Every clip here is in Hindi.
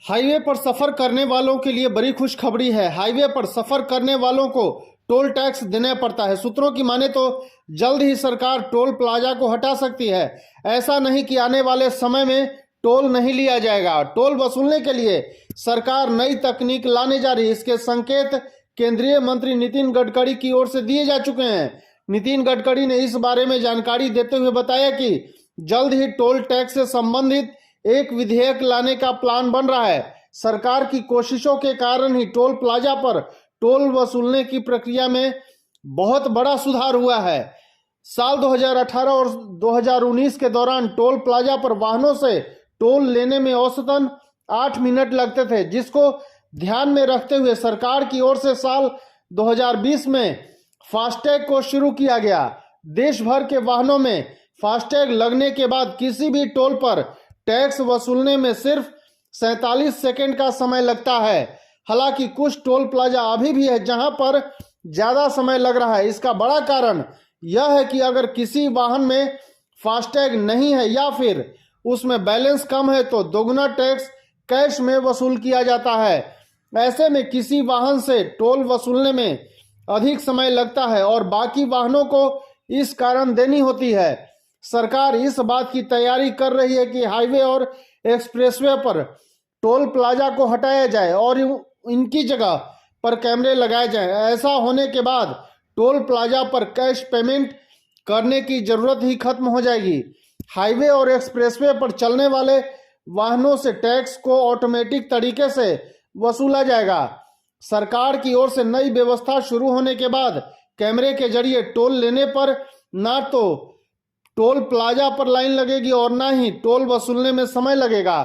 हाईवे पर सफर करने वालों के लिए बड़ी खुशखबरी है। हाईवे पर सफर करने वालों को टोल टैक्स देना पड़ता है। सूत्रों की माने तो जल्द ही सरकार टोल प्लाजा को हटा सकती है। ऐसा नहीं कि आने वाले समय में टोल नहीं लिया जाएगा। टोल वसूलने के लिए सरकार नई तकनीक लाने जा रही है। इसके संकेत केंद्रीय मंत्री नितिन गडकरी की ओर से दिए जा चुके हैं। नितिन गडकरी ने इस बारे में जानकारी देते हुए बताया कि जल्द ही टोल टैक्स से संबंधित एक विधेयक लाने का प्लान बन रहा है। सरकार की कोशिशों के कारण ही टोल प्लाजा पर टोल वसूलने की प्रक्रिया में बहुत बड़ा सुधार हुआ है। साल 2018 और 2019 के दौरान टोल प्लाजा पर वाहनों से टोल लेने में औसतन 8 मिनट लगते थे, जिसको ध्यान में रखते हुए सरकार की ओर से साल 2020 में फास्टैग को शुरू किया गया। देश भर के वाहनों में फास्टैग लगने के बाद किसी भी टोल पर टैक्स वसूलने में सिर्फ 47 सेकंड का समय लगता है। हालांकि कुछ टोल प्लाजा अभी भी है जहां पर ज्यादा समय लग रहा है। इसका बड़ा कारण यह है कि अगर किसी वाहन में फास्टैग नहीं है या फिर उसमें बैलेंस कम है तो दोगुना टैक्स कैश में वसूल किया जाता है। ऐसे में किसी वाहन से टोल वसूलने में अधिक समय लगता है और बाकी वाहनों को इस कारण देनी होती है। सरकार इस बात की तैयारी कर रही है कि हाईवे और एक्सप्रेसवे पर टोल प्लाजा को हटाया जाए और इनकी जगह पर कैमरे लगाए जाएं। ऐसा होने के बाद टोल प्लाजा पर कैश पेमेंट करने की जरूरत ही खत्म हो जाएगी। हाईवे और एक्सप्रेसवे पर चलने वाले वाहनों से टैक्स को ऑटोमेटिक तरीके से वसूला जाएगा। सरकार की ओर से नई व्यवस्था शुरू होने के बाद कैमरे के जरिए टोल लेने पर ना तो टोल प्लाजा पर लाइन लगेगी और ना ही टोल वसूलने में समय लगेगा।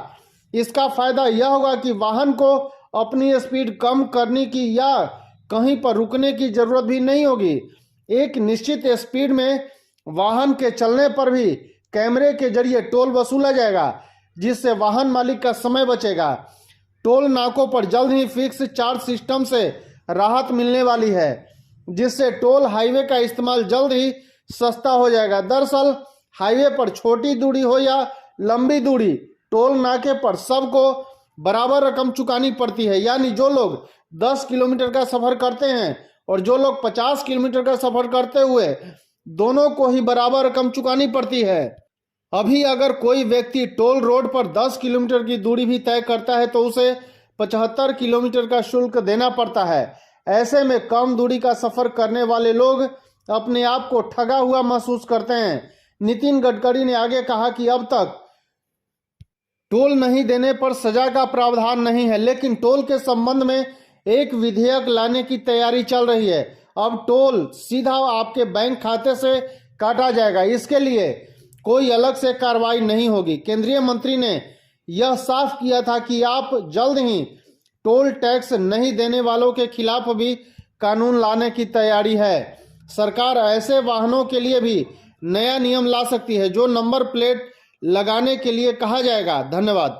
इसका फायदा यह होगा कि वाहन को अपनी स्पीड कम करने की या कहीं पर रुकने की जरूरत भी नहीं होगी। एक निश्चित स्पीड में वाहन के चलने पर भी कैमरे के जरिए टोल वसूला जाएगा, जिससे वाहन मालिक का समय बचेगा। टोल नाकों पर जल्द ही फिक्स चार्ज सिस्टम से राहत मिलने वाली है, जिससे टोल हाईवे का इस्तेमाल जल्द ही सस्ता हो जाएगा। दरअसल हाईवे पर छोटी दूरी हो या लंबी दूरी, टोल नाके पर सबको बराबर रकम चुकानी पड़ती है। यानी जो लोग 10 किलोमीटर का सफर करते हैं और जो लोग 50 किलोमीटर का सफर करते हुए दोनों को ही बराबर रकम चुकानी पड़ती है। अभी अगर कोई व्यक्ति टोल रोड पर 10 किलोमीटर की दूरी भी तय करता है तो उसे 75 किलोमीटर का शुल्क देना पड़ता है। ऐसे में कम दूरी का सफर करने वाले लोग अपने आप को ठगा हुआ महसूस करते हैं। नितिन गडकरी ने आगे कहा कि अब तक टोल नहीं देने पर सजा का प्रावधान नहीं है, लेकिन टोल के संबंध में एक विधेयक लाने की तैयारी चल रही है। अब टोल सीधा आपके बैंक खाते से काटा जाएगा। इसके लिए कोई अलग से कार्रवाई नहीं होगी। केंद्रीय मंत्री ने यह साफ किया था कि आप जल्द ही टोल टैक्स नहीं देने वालों के खिलाफ भी कानून लाने की तैयारी है। सरकार ऐसे वाहनों के लिए भी नया नियम ला सकती है जो नंबर प्लेट लगाने के लिए कहा जाएगा। धन्यवाद।